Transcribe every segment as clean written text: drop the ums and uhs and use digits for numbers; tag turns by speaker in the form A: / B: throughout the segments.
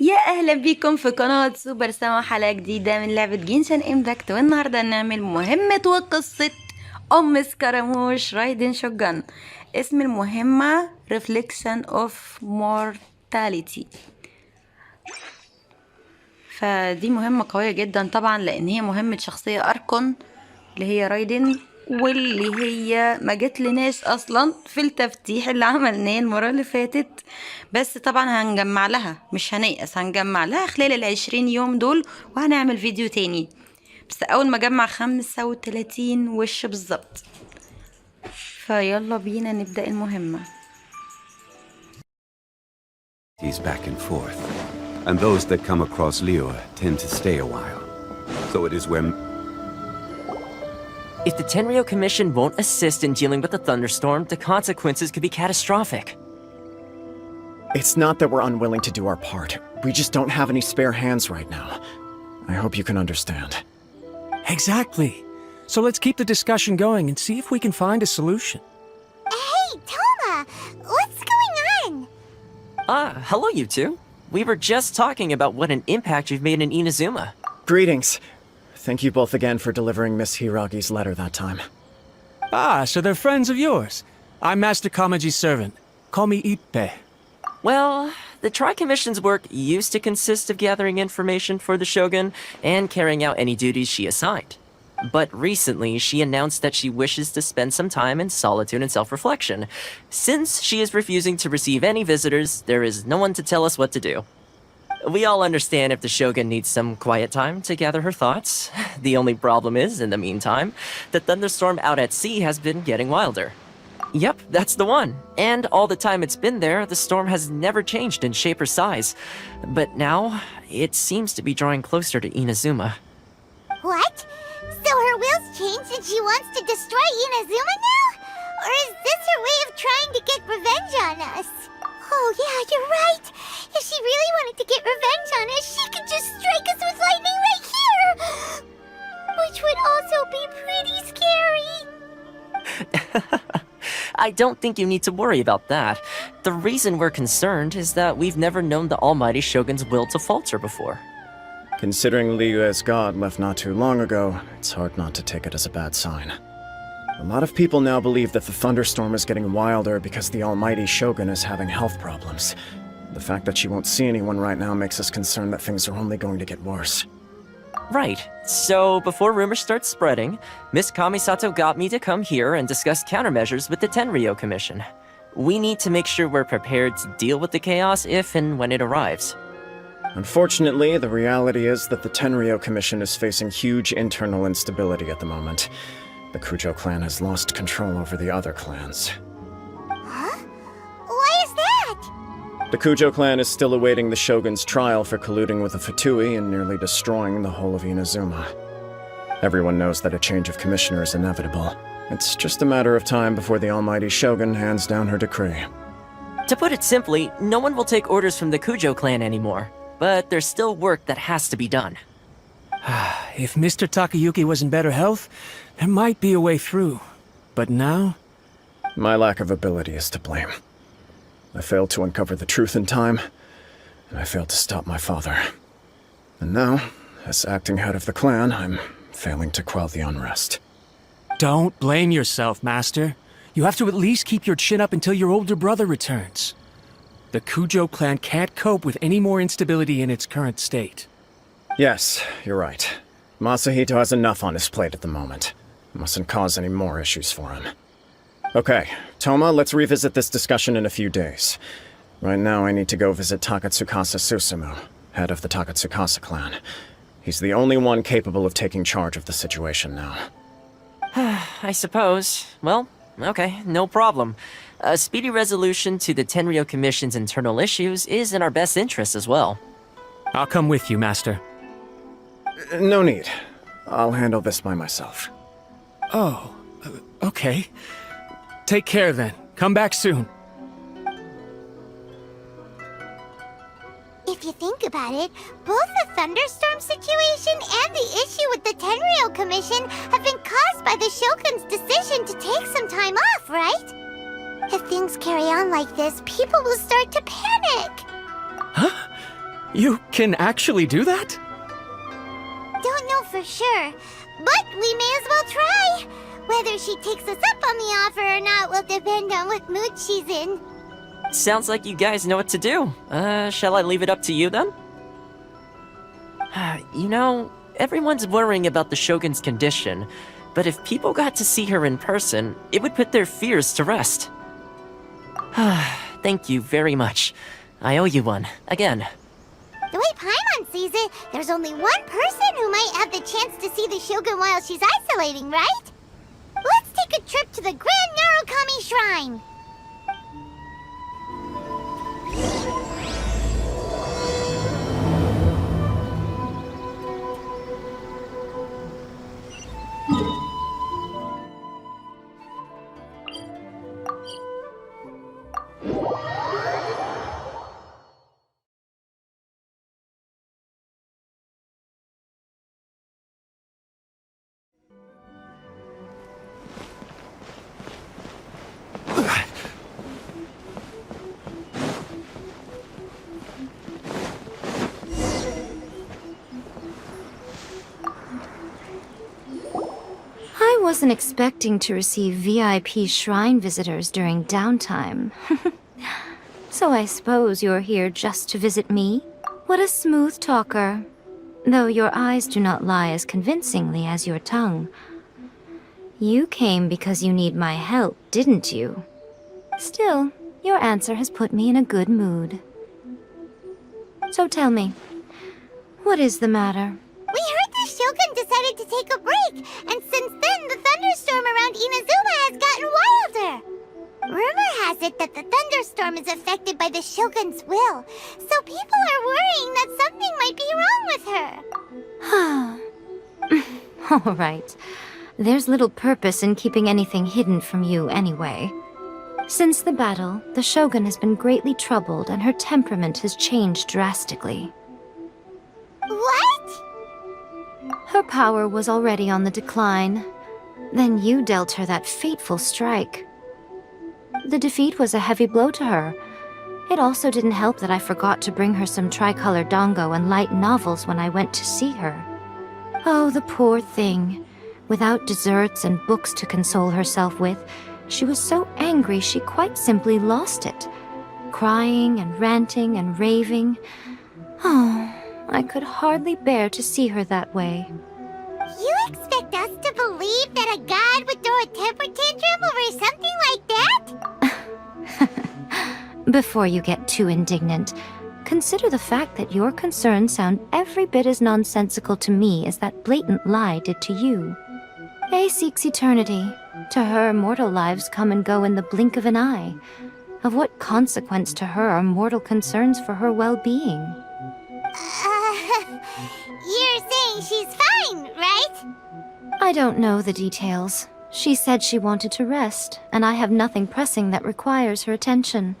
A: يا اهلا بيكم في قناة سوبر سما، حلقة جديدة من لعبة جينشن امباكت. والنهاردة هنعمل مهمة وقصة ام سكراموش رايدن شوقن. اسم المهمة Reflection of mortality. فدي مهمة قوية جدا طبعا، لان هي مهمة شخصية اركون اللي هي رايدن، واللي هي ما جت لناش اصلا في التفتيح اللي عملناه المرة اللي فاتت. بس طبعا هنجمع لها، مش هنيأس، هنجمع لها خلال 20 يوم دول وهنعمل فيديو تاني. بس اول ما اجمع 35 وش بالظبط. فيلا بينا نبدأ المهمة.
B: He's back and forth, and those that come across Leo tend to stay a while. So it is when...
C: If the Tenryo Commission won't assist in dealing with the thunderstorm, the consequences could be catastrophic.
D: It's not that we're unwilling to do our part. We just don't have any spare hands right now. I hope you can understand.
E: Exactly. So let's keep the discussion going and see if we can find a solution.
F: Hey, Toma! What's going on?
C: Hello you two. We were just talking about what an impact you've made in Inazuma.
D: Greetings. Thank you both again for delivering Miss Hiragi's letter that time.
E: So they're friends of yours. I'm Master Kamaji's servant. Call me Ippe.
C: Well, the Tri-Commission's work used to consist of gathering information for the Shogun and carrying out any duties she assigned. But recently, she announced that she wishes to spend some time in solitude and self-reflection. Since she is refusing to receive any visitors, there is no one to tell us what to do. We all understand if the Shogun needs some quiet time to gather her thoughts. The only problem is, in the meantime, the thunderstorm out at sea has been getting wilder. Yep, that's the one. And all the time it's been there, the storm has never changed in shape or size. But now, it seems to be drawing closer to Inazuma.
F: What? So her will's changed and she wants to destroy Inazuma now? Or is this her way of trying to get revenge on us? Oh yeah, you're right. If she really wanted to get revenge on us, she could just strike us with lightning right here! Which would also be pretty scary.
C: I don't think you need to worry about that. The reason we're concerned is that we've never known the almighty Shogun's will to falter before.
D: Considering Liu as god left not too long ago, it's hard not to take it as a bad sign. A lot of people now believe that the thunderstorm is getting wilder because the almighty Shogun is having health problems. The fact that she won't see anyone right now makes us concerned that things are only going to get worse.
C: Right. So, before rumors start spreading, Miss Kamisato got me to come here and discuss countermeasures with the Tenryo Commission. We need to make sure we're prepared to deal with the chaos if and when it arrives.
D: Unfortunately, the reality is that the Tenryo Commission is facing huge internal instability at the moment. The Kujo clan has lost control over the other clans.
F: Huh? Why is that?
D: The Kujo clan is still awaiting the Shogun's trial for colluding with the Fatui and nearly destroying the whole of Inazuma. Everyone knows that a change of commissioner is inevitable. It's just a matter of time before the almighty Shogun hands down her decree.
C: To put it simply, no one will take orders from the Kujo clan anymore. But there's still work that has to be done.
E: If Mr. Takayuki was in better health, there might be a way through. But now?
D: My lack of ability is to blame. I failed to uncover the truth in time, and I failed to stop my father. And now, as acting head of the clan, I'm failing to quell the unrest.
E: Don't blame yourself, Master. You have to at least keep your chin up until your older brother returns. The Kujo clan can't cope with any more instability in its current state.
D: Yes, you're right. Masahito has enough on his plate at the moment. Mustn't cause any more issues for him. Okay, Toma, let's revisit this discussion in a few days. Right now I need to go visit Takatsukasa Susumu, head of the Takatsukasa clan. He's the only one capable of taking charge of the situation now.
C: I suppose. Well, okay, no problem. A speedy resolution to the Tenryo Commission's internal issues is in our best interest as well.
E: I'll come with you, Master.
D: No need. I'll handle this by myself.
E: Oh, okay. Take care then. Come back soon.
F: If you think about it, both the thunderstorm situation and the issue with the Tenryo Commission have been caused by the Shogun's decision to take some time off, right? If things carry on like this, people will start to panic.
E: Huh? You can actually do that?
F: Don't know for sure, but we may as well try. Whether she takes us up on the offer or not will depend on what mood she's in.
C: Sounds like you guys know what to do. Shall I leave it up to you then? You know, everyone's worrying about the Shogun's condition, but if people got to see her in person, it would put their fears to rest. Thank you very much. I owe you one, again.
F: The way Paimon sees it, there's only one person who might have the chance to see the Shogun while she's isolating, right? Let's take a trip to the Grand Narukami Shrine!
G: I wasn't expecting to receive VIP shrine visitors during downtime. So I suppose you're here just to visit me? What a smooth talker. Though your eyes do not lie as convincingly as your tongue. You came because you need my help, didn't you? Still, your answer has put me in a good mood. So tell me, what is the matter?
F: We heard the Shogun decided to take a break, and since then the thunderstorm around Inazuma has gotten wilder. Rumor has it that the thunderstorm is affected by the Shogun's will, so people are worrying that something might be wrong with her.
G: All right. There's little purpose in keeping anything hidden from you anyway. Since the battle, the Shogun has been greatly troubled and her temperament has changed drastically.
F: What?
G: Her power was already on the decline. Then you dealt her that fateful strike. The defeat was a heavy blow to her. It also didn't help that I forgot to bring her some tricolor dango and light novels when I went to see her. Oh, the poor thing. Without desserts and books to console herself with, she was so angry she quite simply lost it. Crying and ranting and raving. Oh, I could hardly bear to see her that way.
F: You expect us to believe that a god would throw a temper tantrum over something like that?
G: Before you get too indignant, consider the fact that your concerns sound every bit as nonsensical to me as that blatant lie did to you. A seeks eternity. To her, mortal lives come and go in the blink of an eye. Of what consequence to her are mortal concerns for her well-being?
F: You're saying she's fine, right?
G: I don't know the details. She said she wanted to rest, and I have nothing pressing that requires her attention,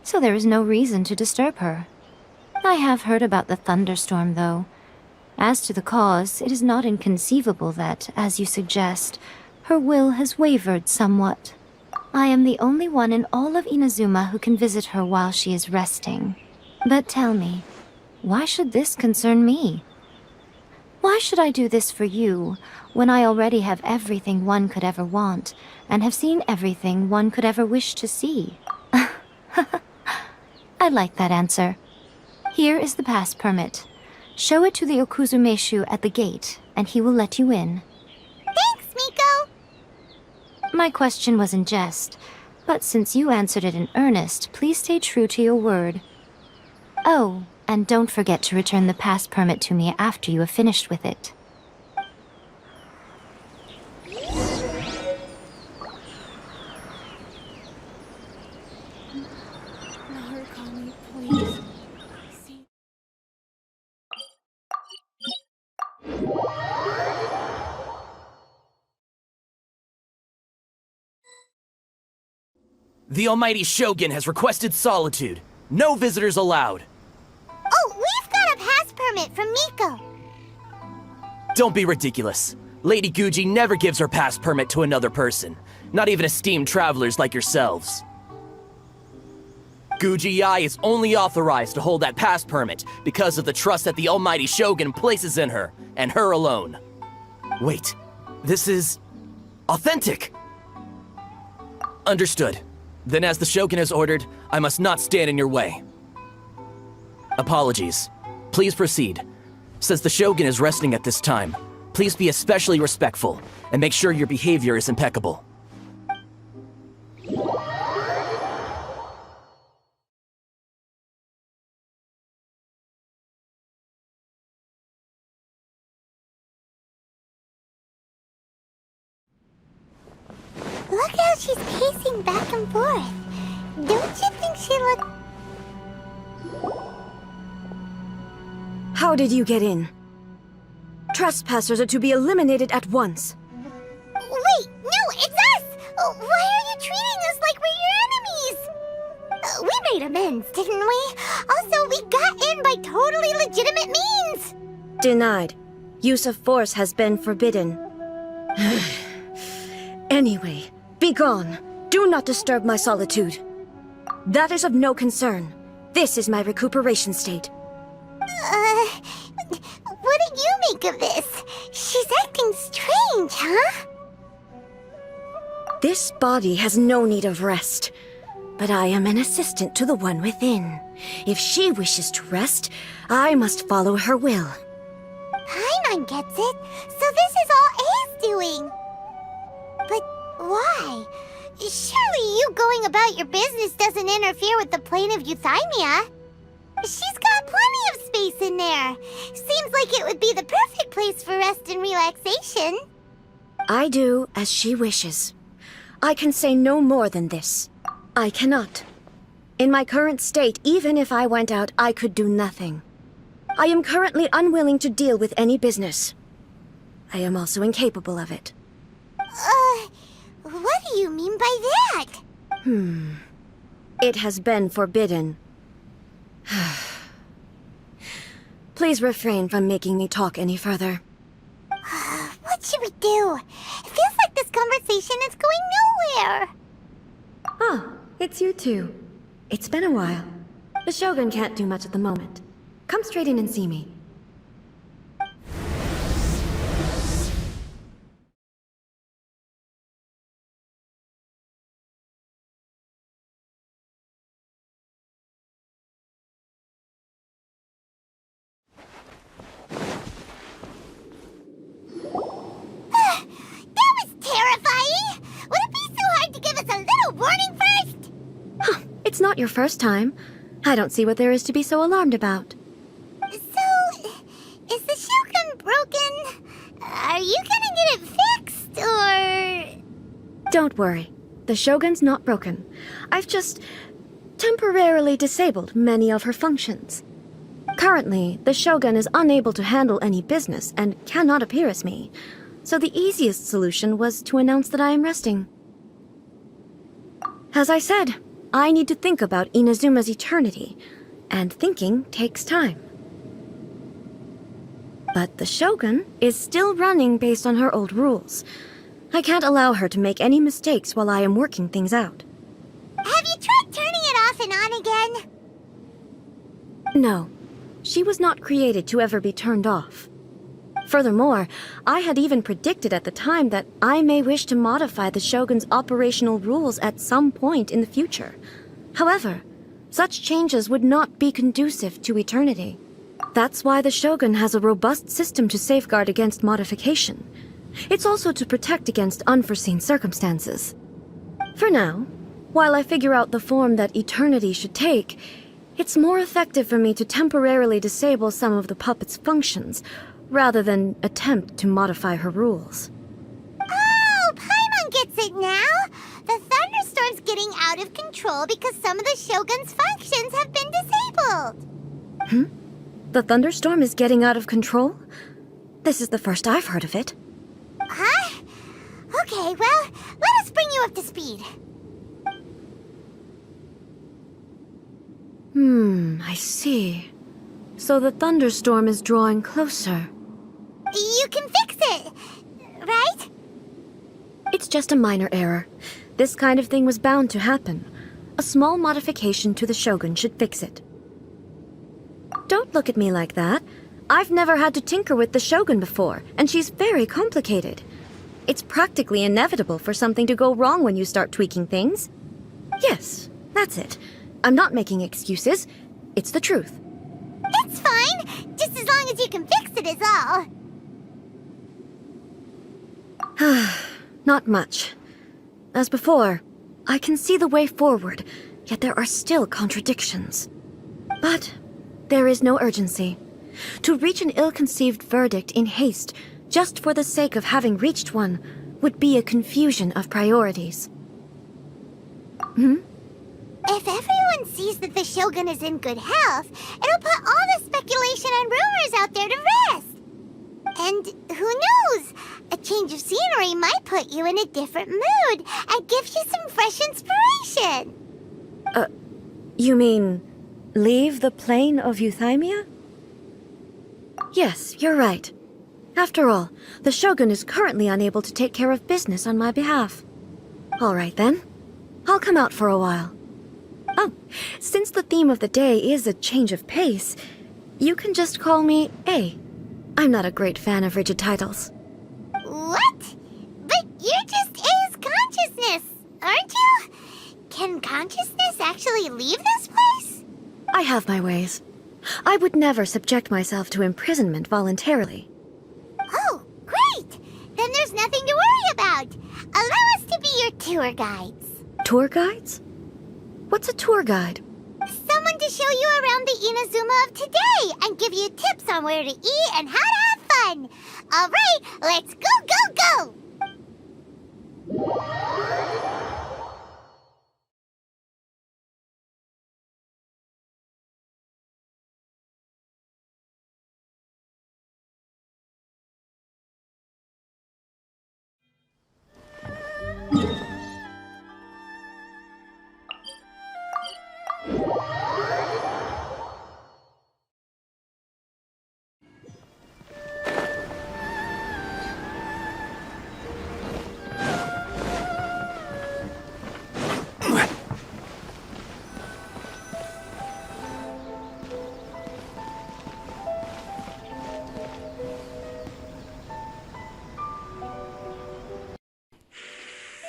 G: so there is no reason to disturb her. I have heard about the thunderstorm, though. As to the cause, it is not inconceivable that, as you suggest, her will has wavered somewhat. I am the only one in all of Inazuma who can visit her while she is resting. But tell me, why should this concern me? Why should I do this for you, when I already have everything one could ever want, and have seen everything one could ever wish to see? I like that answer. Here is the pass permit. Show it to the Okuzumeshu at the gate, and he will let you in.
F: Thanks, Miko!
G: My question was in jest, but since you answered it in earnest, please stay true to your word. Oh, and don't forget to return the pass permit to me after you have finished with it.
H: Narukami, please.
I: The almighty Shogun has requested solitude. No visitors allowed.
F: Oh, we've got a pass permit from Miko.
I: Don't be ridiculous. Lady Guji never gives her pass permit to another person. Not even esteemed travelers like yourselves. Guji-ai is only authorized to hold that pass permit because of the trust that the almighty Shogun places in her, and her alone. Wait, this is... authentic! Understood. Then as the Shogun has ordered, I must not stand in your way. Apologies. Please proceed. Since the Shogun is resting at this time, please be especially respectful, and make sure your behavior is impeccable.
F: Look how she's pacing back and forth. Don't you think she look...
J: How did you get in? Trespassers are to be eliminated at once.
F: Wait, no, it's us! Why are you treating us like we're your enemies? We made amends, didn't we? Also, we got in by totally legitimate means!
J: Denied. Use of force has been forbidden. Anyway, be gone. Do not disturb my solitude. That is of no concern. This is my recuperation state.
F: What do you make of this? She's acting strange, huh?
J: This body has no need of rest. But I am an assistant to the one within. If she wishes to rest, I must follow her will.
F: Paimon gets it. So this is all A's doing. But why? Surely you going about your business doesn't interfere with the plane of Euthymia. She's got plenty of space in there. Seems like it would be the perfect place for rest and relaxation.
J: I do as she wishes. I can say no more than this. I cannot. In my current state, even if I went out, I could do nothing. I am currently unwilling to deal with any business. I am also incapable of it.
F: What do you mean by that?
J: It has been forbidden. Please refrain from making me talk any further.
F: What should we do? It feels like this conversation is going nowhere.
J: Ah, it's you two. It's been a while. The Shogun can't do much at the moment. Come straight in and see me.
F: That was terrifying! Would it be so hard to give us a little warning first?
J: It's not your first time. I don't see what there is to be so alarmed about.
F: So, is the Shogun broken? Are you gonna get it fixed, or...?
J: Don't worry. The Shogun's not broken. I've just temporarily disabled many of her functions. Currently, the Shogun is unable to handle any business and cannot appear as me. So the easiest solution was to announce that I am resting. As I said, I need to think about Inazuma's eternity, and thinking takes time. But the Shogun is still running based on her old rules. I can't allow her to make any mistakes while I am working things out.
F: Have you tried turning it off and on again?
J: No, she was not created to ever be turned off. Furthermore, I had even predicted at the time that I may wish to modify the Shogun's operational rules at some point in the future. However, such changes would not be conducive to eternity. That's why the Shogun has a robust system to safeguard against modification. It's also to protect against unforeseen circumstances. For now, while I figure out the form that eternity should take, it's more effective for me to temporarily disable some of the puppet's functions, rather than attempt to modify her rules.
F: Oh, Paimon gets it now! The thunderstorm's getting out of control because some of the Shogun's functions have been disabled.
J: The thunderstorm is getting out of control? This is the first I've heard of it.
F: Huh? Okay, well, let us bring you up to speed.
J: I see. So the thunderstorm is drawing closer.
F: You can fix it, right?
J: It's just a minor error. This kind of thing was bound to happen. A small modification to the Shogun should fix it. Don't look at me like that. I've never had to tinker with the Shogun before, and she's very complicated. It's practically inevitable for something to go wrong when you start tweaking things. Yes, that's it. I'm not making excuses. It's the truth.
F: It's fine, just as long as you can fix it is all.
J: Not much. As before, I can see the way forward, yet there are still contradictions. But there is no urgency. To reach an ill-conceived verdict in haste, just for the sake of having reached one, would be a confusion of priorities.
F: If everyone sees that the Shogun is in good health, it'll put all the speculation and rumors out there to rest. And who knows? A change of scenery might put you in a different mood and give you some fresh inspiration.
J: You mean, leave the plane of euthymia? Yes, you're right. After all, the Shogun is currently unable to take care of business on my behalf. All right then. I'll come out for a while. Oh, since the theme of the day is a change of pace, you can just call me A. I'm not a great fan of rigid titles.
F: What? But you're just A's consciousness, aren't you? Can consciousness actually leave this place?
J: I have my ways. I would never subject myself to imprisonment voluntarily.
F: Oh, great! Then there's nothing to worry about. Allow us to be your tour guides.
J: Tour guides? What's a tour guide?
F: Someone to show you around the Inazuma of today and give you tips on where to eat and how to have fun. All right, let's go, go, go!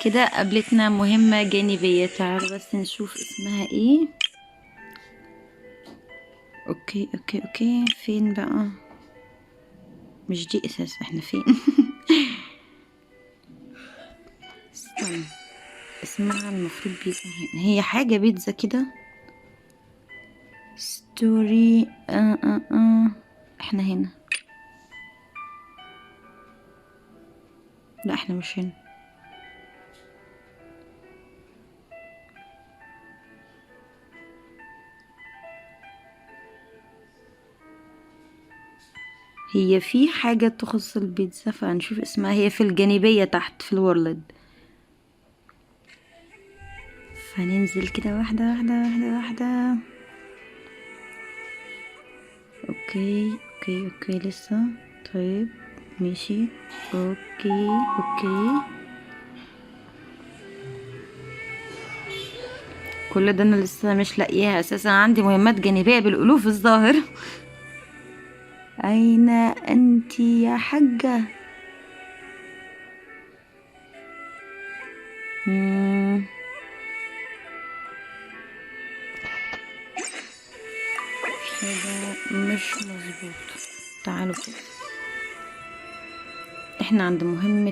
A: كده قابلتنا مهمة جانبية. تعالوا بس نشوف اسمها ايه. اوكي فين بقى؟ مش دي اساس، احنا فين؟ استنى، اسمها المفروض بيتزا هنا. هي حاجة بيتزا كده. ستوري احنا هنا. لا احنا مش هنا. هي في حاجة تخص البيتزا، فهنشوف اسمها. هي في الجانبية تحت في الورلد. فننزل كده واحدة. اوكي لسه. طيب ماشي. اوكي كل ده انا لسه مش لاقياها اساسا. عندي مهمات جانبية بالالوف الظاهر. أين أنت يا حاجة؟ كده مش مظبوط. تعالوا كده، احنا عند مهمة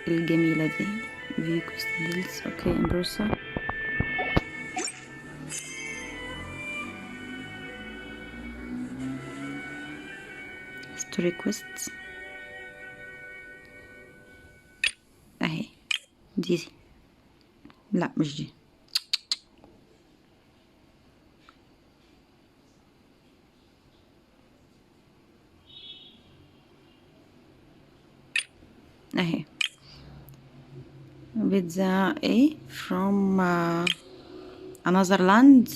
A: الجميلة دي. فيكوس ديلز. اوكي امبروسا. ريكوست اهي. دي لا مش دي. اهي بيتزا ايه from another land.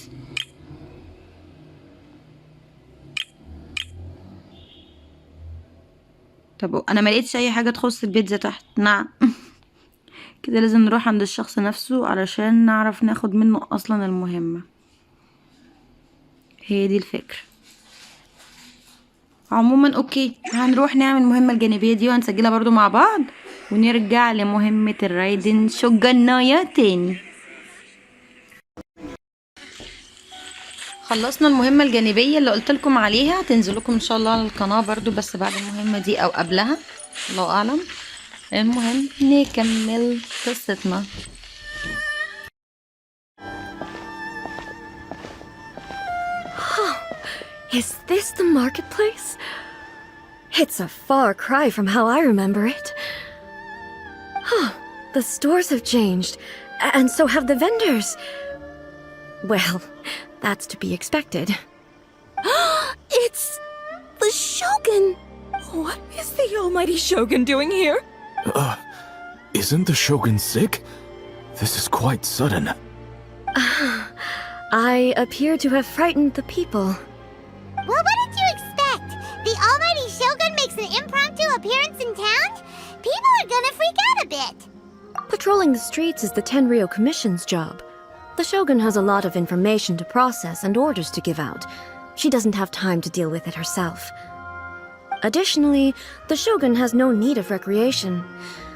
A: طب انا ما لقيتش اي حاجه تخص البيتزا تحت. نعم. كده لازم نروح عند الشخص نفسه علشان نعرف ناخد منه اصلا المهمة. هي دي الفكرة. عموما اوكي، هنروح نعمل المهمة الجانبية دي وهنسجلها برضو مع بعض، ونرجع لمهمة الرايدن شوجنايا تاني. خلصنا المهمة الجانبية اللي قلتلكم عليها، هتنزلكم ان شاء الله على القناة برضو بس بعد المهمة دي او قبلها، الله اعلم. المهم نكمل قصتنا.
J: Is this the marketplace? It's a far cry from how I remember it. The stores have changed, and so have the vendors. Well, that's to be expected.
H: It's the Shogun! What is the almighty Shogun doing here?
K: Isn't the Shogun sick? This is quite sudden.
J: I appear to have frightened the people.
F: Well, what did you expect? The almighty Shogun makes an impromptu appearance in town? People are gonna freak out a bit.
J: Patrolling the streets is the Tenryou Commission's job. The Shogun has a lot of information to process and orders to give out. She doesn't have time to deal with it herself. Additionally, the Shogun has no need of recreation.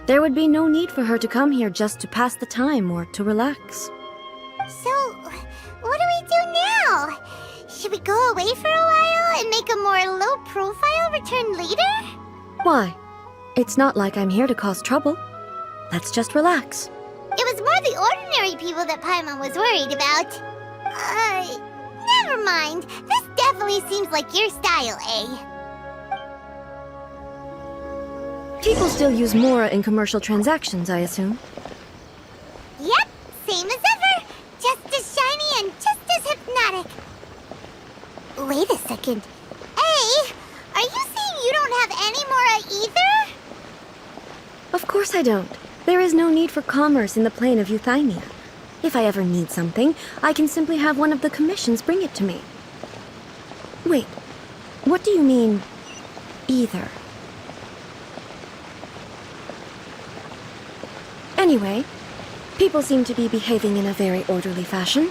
J: There would be no need for her to come here just to pass the time or to relax.
F: So, what do we do now? Should we go away for a while and make a more low-profile return later?
J: Why? It's not like I'm here to cause trouble. Let's just relax.
F: It was more the ordinary people that Paimon was worried about. Never mind. This definitely seems like your style, eh?
J: People still use Mora in commercial transactions, I assume.
F: Yep, same as ever. Just as shiny and just as hypnotic. Wait a second. Hey, are you saying you don't have any Mora either?
J: Of course I don't. There is no need for commerce in the plane of Euthymia. If I ever need something, I can simply have one of the commissions bring it to me. Wait, what do you mean, either? Anyway, people seem to be behaving in a very orderly fashion.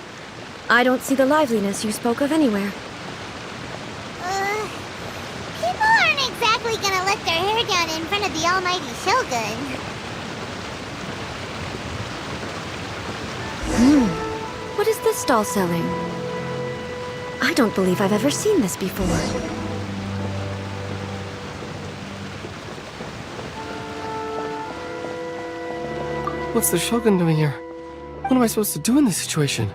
J: I don't see the liveliness you spoke of anywhere.
F: People aren't exactly gonna let their hair down in front of the almighty Shogun.
J: What is this stall selling? I don't believe I've ever seen this before.
I: What's the Shogun doing here? What am I supposed to do in this situation?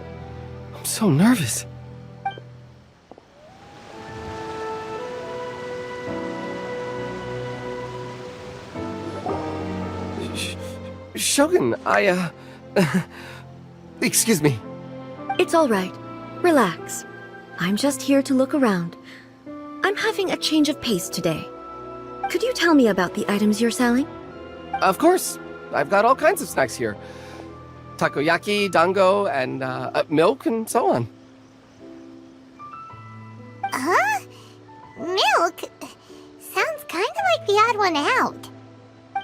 I: I'm so nervous. Shogun, excuse me.
J: It's all right. Relax. I'm just here to look around. I'm having a change of pace today. Could you tell me about the items you're selling?
I: Of course. I've got all kinds of snacks here. Takoyaki, dango, and milk, and so on.
F: Huh? Milk? Sounds kinda like the odd one out.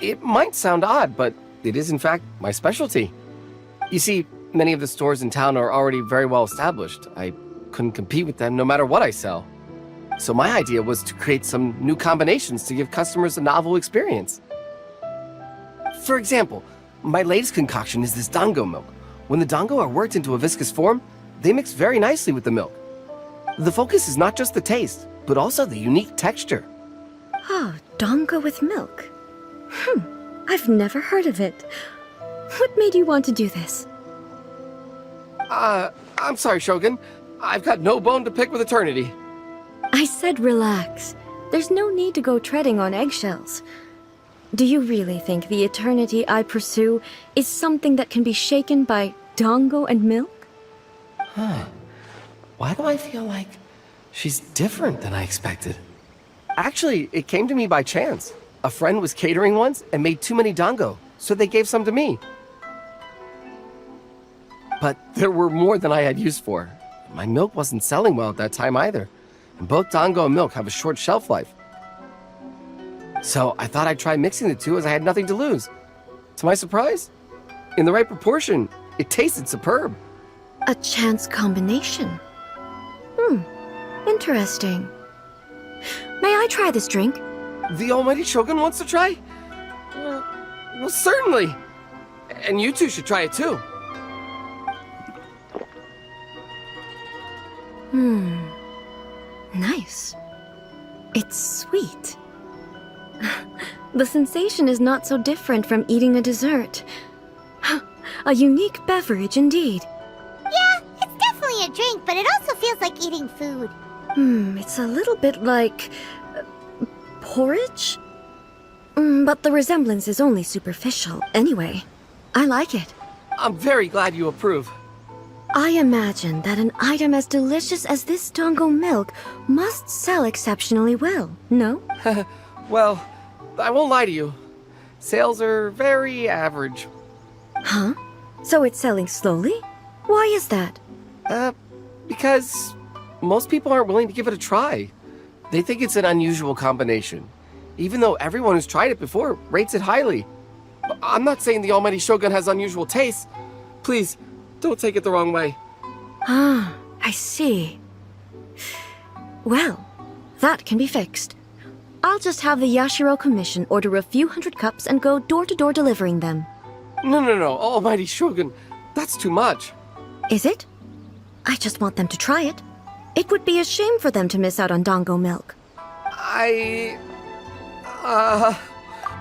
I: It might sound odd, but it is in fact my specialty. You see, many of the stores in town are already very well established. I couldn't compete with them no matter what I sell. So my idea was to create some new combinations to give customers a novel experience. For example, my latest concoction is this dango milk. When the dango are worked into a viscous form, they mix very nicely with the milk. The focus is not just the taste, but also the unique texture.
J: Oh, dango with milk. I've never heard of it. What made you want to do this?
I: I'm sorry, Shogun. I've got no bone to pick with eternity.
J: I said relax. There's no need to go treading on eggshells. Do you really think the eternity I pursue is something that can be shaken by dango and milk?
I: Why do I feel like she's different than I expected? Actually, it came to me by chance. A friend was catering once and made too many dango, so they gave some to me. But there were more than I had use for. My milk wasn't selling well at that time either, and both dango and milk have a short shelf life. So I thought I'd try mixing the two as I had nothing to lose. To my surprise, In the right proportion, it tasted superb.
J: A chance combination. Interesting. May I try this drink?
I: The almighty Shogun wants to try? Well, certainly. And you two should try it too.
J: Nice. It's sweet. The sensation is not so different from eating a dessert. A unique beverage indeed.
F: Yeah, it's definitely a drink, but it also feels like eating food.
J: It's a little bit like... porridge? But the resemblance is only superficial. Anyway, I like it.
I: I'm very glad you approve.
J: I imagine that an item as delicious as this Dango milk must sell exceptionally well, no?
I: Well, I won't lie to you. Sales are very average.
J: Huh? So it's selling slowly? Why is that?
I: Because most people aren't willing to give it a try. They think it's an unusual combination, even though everyone who's tried it before rates it highly. I'm not saying the almighty Shogun has unusual tastes. Please, don't take it the wrong way.
J: Ah, I see. Well, that can be fixed. I'll just have the Yashiro Commission order a few hundred cups and go door-to-door delivering them.
I: No, almighty Shogun. That's too much.
J: Is it? I just want them to try it. It would be a shame for them to miss out on Dango milk.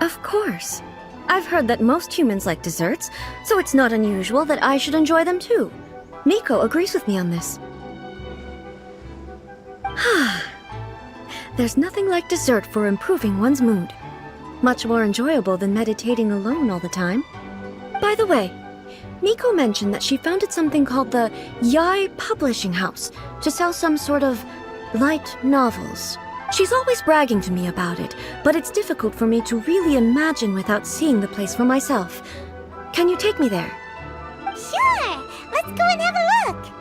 J: Of course. I've heard that most humans like desserts, so it's not unusual that I should enjoy them too. Miko agrees with me on this. There's nothing like dessert for improving one's mood. Much more enjoyable than meditating alone all the time. By the way, Miko mentioned that she founded something called the Yai Publishing House to sell some sort of light novels. She's always bragging to me about it, but it's difficult for me to really imagine without seeing the place for myself. Can you take me there?
F: Sure, let's go and have a look.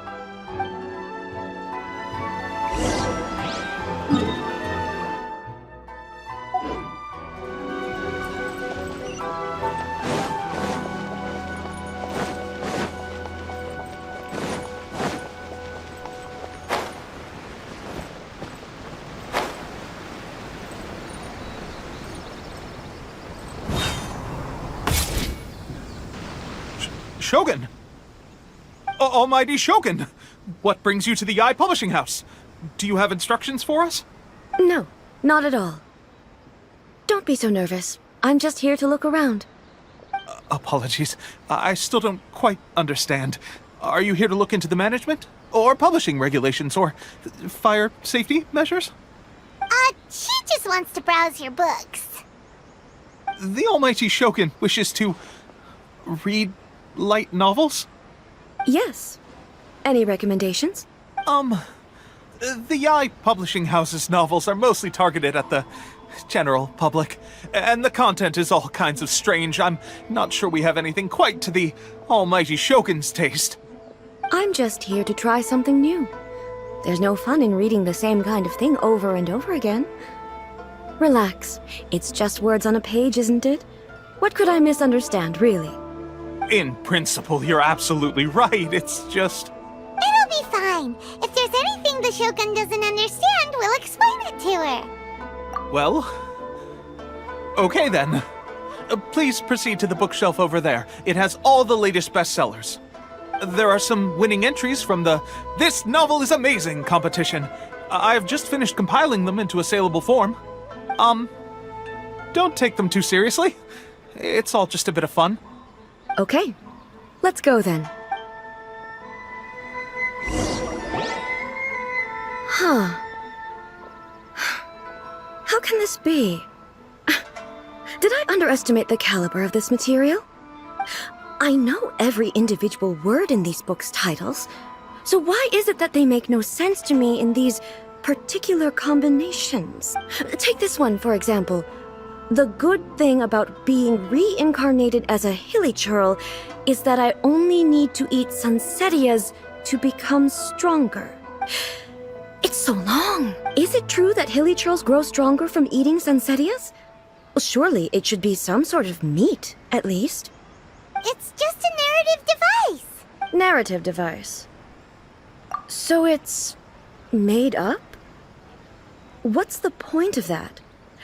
E: Shogun! Almighty Shogun! What brings you to the Yai Publishing House? Do you have instructions for us?
J: No, not at all. Don't be so nervous. I'm just here to look around.
E: Apologies. I still don't quite understand. Are you here to look into the management? Or publishing regulations? Or fire safety measures?
F: She just wants to browse your books.
E: The Almighty Shogun wishes to read light novels?
J: Yes. Any recommendations?
E: The Yai Publishing House's novels are mostly targeted at the general public, and the content is all kinds of strange. I'm not sure we have anything quite to the Almighty Shogun's taste.
J: I'm just here to try something new. There's no fun in reading the same kind of thing over and over again. Relax. It's just words on a page, isn't it? What could I misunderstand, really?
E: In principle, you're absolutely right. It's just...
F: It'll be fine. If there's anything the Shogun doesn't understand, we'll explain it to her.
E: Well... okay then. Please proceed to the bookshelf over there. It has all the latest bestsellers. There are some winning entries from the This Novel is Amazing competition. I've just finished compiling them into a saleable form. Don't take them too seriously. It's all just a bit of fun.
J: Okay. Let's go then. Huh. How can this be? Did I underestimate the caliber of this material? I know every individual word in these books' titles, so why is it that they make no sense to me in these particular combinations? Take this one, for example. The good thing about being reincarnated as a hilly churl is that I only need to eat Sansetias to become stronger. It's so long. Is it true that hilly churls grow stronger from eating Sansetias? Well, surely it should be some sort of meat, at least.
F: It's just a narrative device.
J: Narrative device. So it's made up? What's the point of that?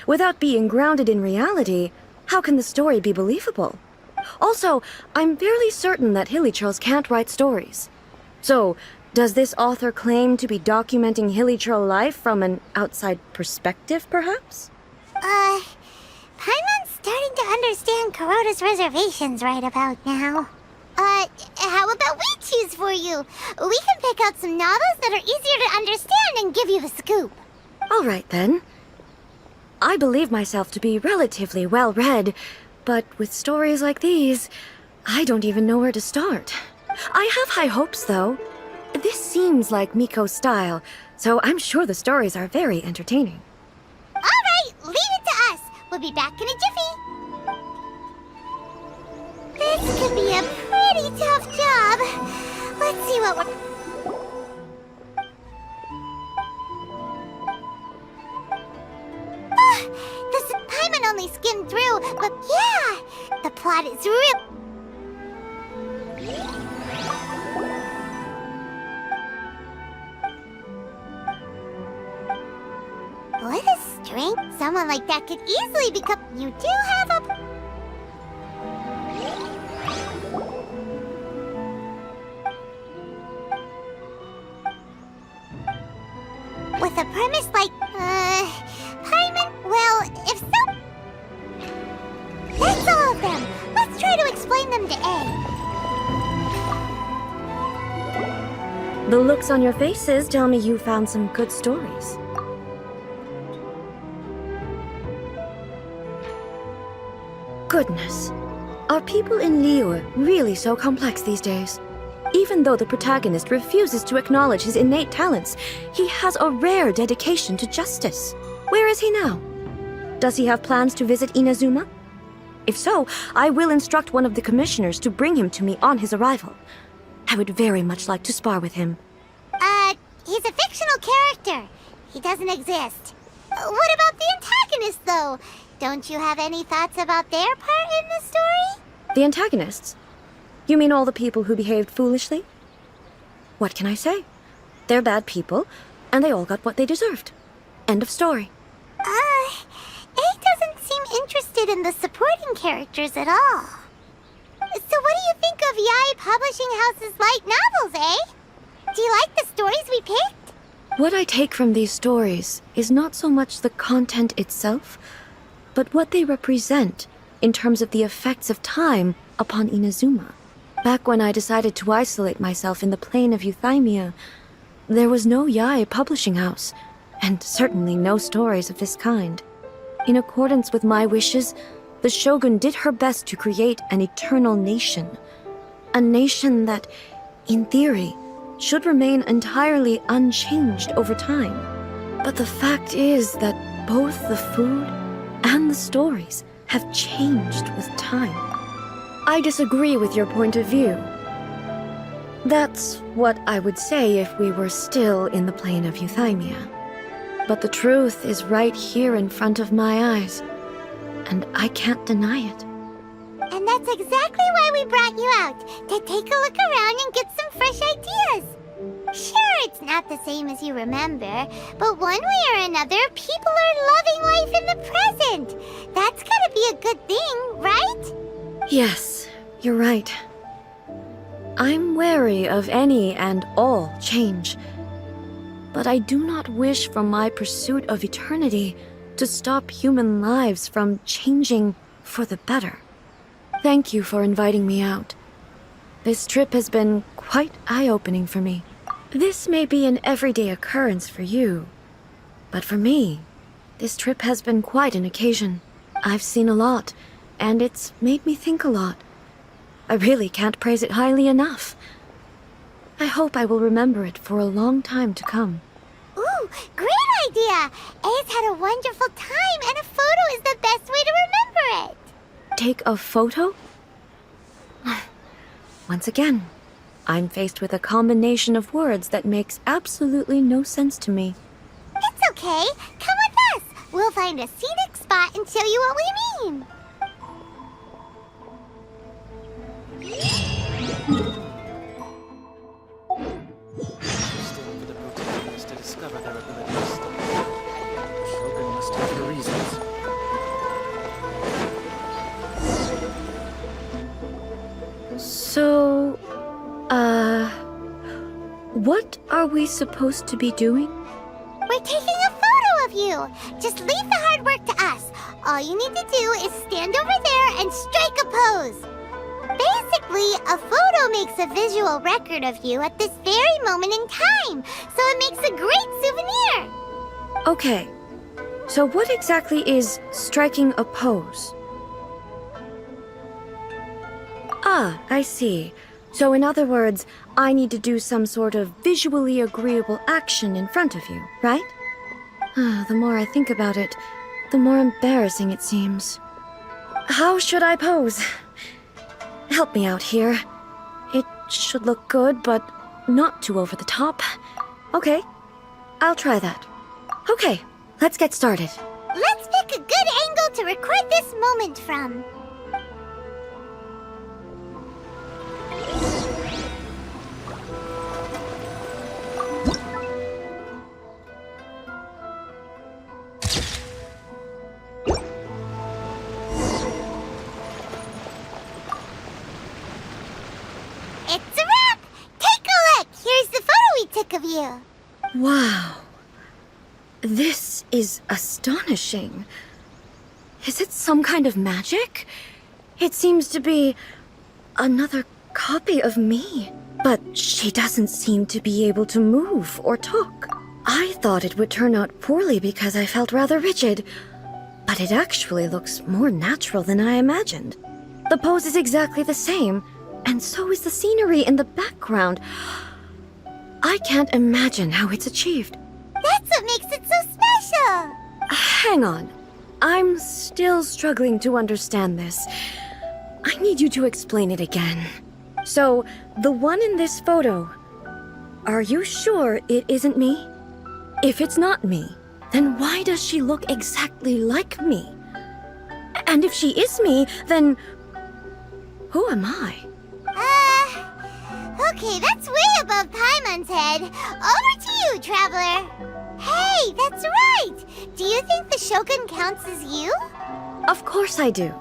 J: Without being grounded in reality, how can the story be believable? Also, I'm fairly certain that Hilly-Churls can't write stories. So, does this author claim to be documenting Hilly-Churl life from an outside perspective, perhaps?
F: Paimon's starting to understand Kuroda's reservations right about now. How about we choose for you? We can pick out some novels that are easier to understand and give you the scoop.
J: All right, then. I believe myself to be relatively well-read, but with stories like these, I don't even know where to start. I have high hopes, though. This seems like Miko's style, so I'm sure the stories are very entertaining.
F: All right, leave it to us. We'll be back in a jiffy. This could be a pretty tough job. Let's see what we're... Paimon only skimmed through, but yeah, the plot is real... With a strength, someone like that could easily become... You do have a... With a premise like, Paimon, well, if so... That's all of them. Let's try to explain them to A.
J: The looks on your faces tell me you found some good stories. Goodness. Are people in Liyue really so complex these days? Even though the protagonist refuses to acknowledge his innate talents, he has a rare dedication to justice. Where is he now? Does he have plans to visit Inazuma? If so, I will instruct one of the commissioners to bring him to me on his arrival. I would very much like to spar with him.
F: He's a fictional character. He doesn't exist. What about the antagonist, though? Don't you have any thoughts about their part in the story?
J: The antagonists? You mean all the people who behaved foolishly? What can I say? They're bad people, and they all got what they deserved. End of story.
F: A doesn't seem interested in the supporting characters at all. So what do you think of Yae Publishing House's light novels, eh? Do you like the stories we picked?
J: What I take from these stories is not so much the content itself, but what they represent in terms of the effects of time upon Inazuma. Back when I decided to isolate myself in the plane of Euthymia, there was no Yae Publishing House, and certainly no stories of this kind. In accordance with my wishes, the Shogun did her best to create an eternal nation. A nation that, in theory, should remain entirely unchanged over time. But the fact is that both the food and the stories have changed with time. I disagree with your point of view. That's what I would say if we were still in the plane of Euthymia. But the truth is right here in front of my eyes, and I can't deny it.
F: And that's exactly why we brought you out, to take a look around and get some fresh ideas. Sure, it's not the same as you remember, but one way or another, people are loving life in the present. That's gotta be a good thing, right?
J: Yes, you're right. I'm wary of any and all change, but I do not wish for my pursuit of eternity to stop human lives from changing for the better. Thank you for inviting me out. This trip has been quite eye-opening for me. This may be an everyday occurrence for you, but for me, this trip has been quite an occasion. I've seen a lot, and it's made me think a lot. I really can't praise it highly enough. I hope I will remember it for a long time to come.
F: Ooh, great idea! A's had a wonderful time, and a photo is the best way to remember it.
J: Take a photo? Once again, I'm faced with a combination of words that makes absolutely no sense to me.
F: It's okay. Come with us. We'll find a scenic spot and show you what we mean.
I: must have her reasons.
J: So, what are we supposed to be doing?
F: We're taking a photo of you. Just leave the hard work to us. All you need to do is stand over there and strike a pose. Basically, a photo makes a visual record of you at this very moment in time, so it makes a great souvenir.
J: Okay, so what exactly is striking a pose? Ah, I see. So in other words, I need to do some sort of visually agreeable action in front of you, right? The more I think about it, the more embarrassing it seems. How should I pose? Help me out here. It should look good, but not too over the top. Okay, I'll try that. Okay, let's get started.
F: Let's pick a good angle to record this moment from. It's a wrap! Take a look! Here's the photo we took of you.
J: Wow. This is astonishing. Is it some kind of magic? It seems to be another copy of me. But she doesn't seem to be able to move or talk. I thought it would turn out poorly because I felt rather rigid. But it actually looks more natural than I imagined. The pose is exactly the same, and so is the scenery in the background. I can't imagine how it's achieved.
F: That's what makes it so special.
J: Hang on. I'm still struggling to understand this. I need you to explain it again. So, the one in this photo, are you sure it isn't me? If it's not me, then why does she look exactly like me? And if she is me, then who am I?
F: Okay, that's way above Paimon's head. Over to you, Traveler. Hey, that's right! Do you think the Shogun counts as you?
J: Of course I do.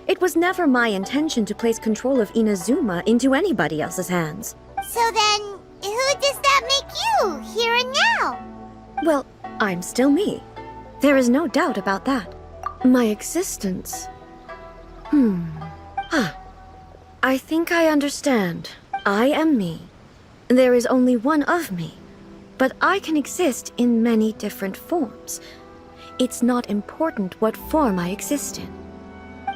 J: It was never my intention to place control of Inazuma into anybody else's hands.
F: So then, who does that make you, here and now?
J: Well, I'm still me. There is no doubt about that. My existence... I think I understand. I am me. There is only one of me. But I can exist in many different forms. It's not important what form I exist in.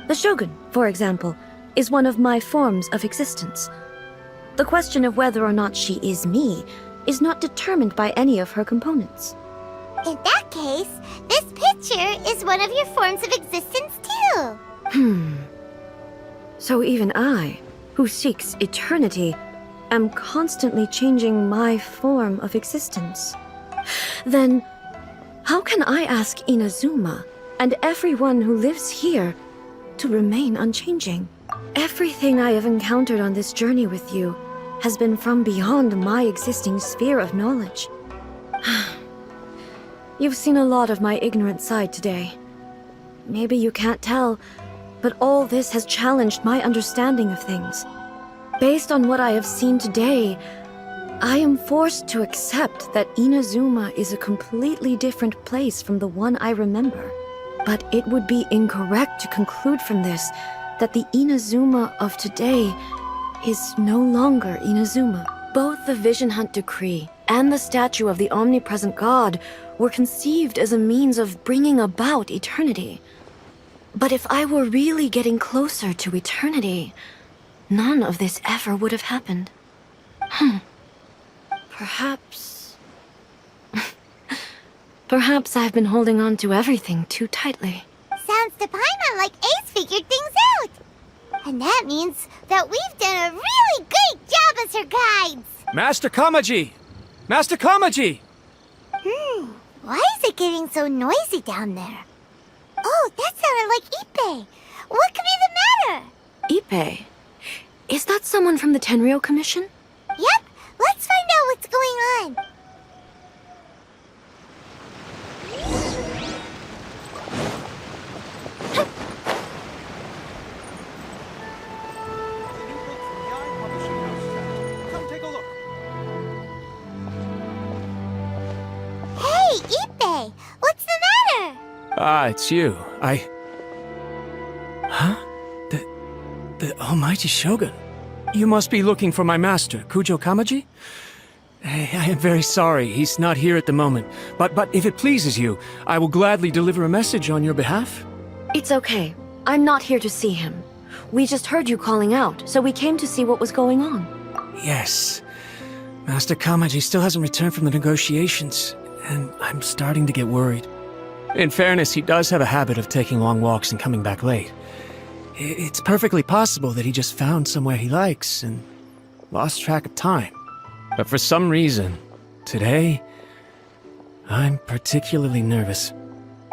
J: The Shogun, for example, is one of my forms of existence. The question of whether or not she is me is not determined by any of her components.
F: In that case, this picture is one of your forms of existence too.
J: So even I, who seeks eternity, am constantly changing my form of existence. Then, how can I ask Inazuma and everyone who lives here to remain unchanging? Everything I have encountered on this journey with you has been from beyond my existing sphere of knowledge. You've seen a lot of my ignorant side today. Maybe you can't tell, but all this has challenged my understanding of things. Based on what I have seen today, I am forced to accept that Inazuma is a completely different place from the one I remember. But it would be incorrect to conclude from this that the Inazuma of today is no longer Inazuma. Both the Vision Hunt Decree and the statue of the omnipresent God were conceived as a means of bringing about eternity. But if I were really getting closer to eternity, none of this ever would have happened. Perhaps... Perhaps I've been holding on to everything too tightly.
F: Sounds to Paimon like Ace figured things out. And that means that we've done a really great job as her guides.
E: Master Kamaji! Master Kamaji!
F: Why is it getting so noisy down there? Oh, that sounded like Ippei. What could be the matter?
J: Ippei? Is that someone from the Tenryou Commission?
F: Yep, let's find out what's going on. What's the matter?
K: Ah, it's you. Huh? The almighty Shogun. You must be looking for my master, Kujo Kamaji? I am very sorry, he's not here at the moment. But if it pleases you, I will gladly deliver a message on your behalf.
J: It's okay. I'm not here to see him. We just heard you calling out, so we came to see what was going on.
K: Yes. Master Kamaji still hasn't returned from the negotiations, and I'm starting to get worried. In fairness, he does have a habit of taking long walks and coming back late. It's perfectly possible that he just found somewhere he likes and lost track of time. But for some reason, today, I'm particularly nervous.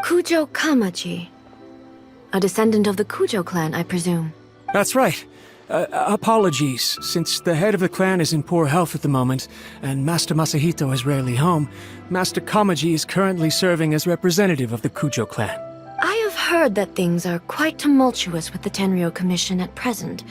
J: Kujo Kamaji. A descendant of the Kujo clan, I presume.
K: That's right. Apologies, since the head of the clan is in poor health at the moment, and Master Masahito is rarely home, Master Kamaji is currently serving as representative of the Kujo clan.
J: I have heard that things are quite tumultuous with the Tenryou Commission at present.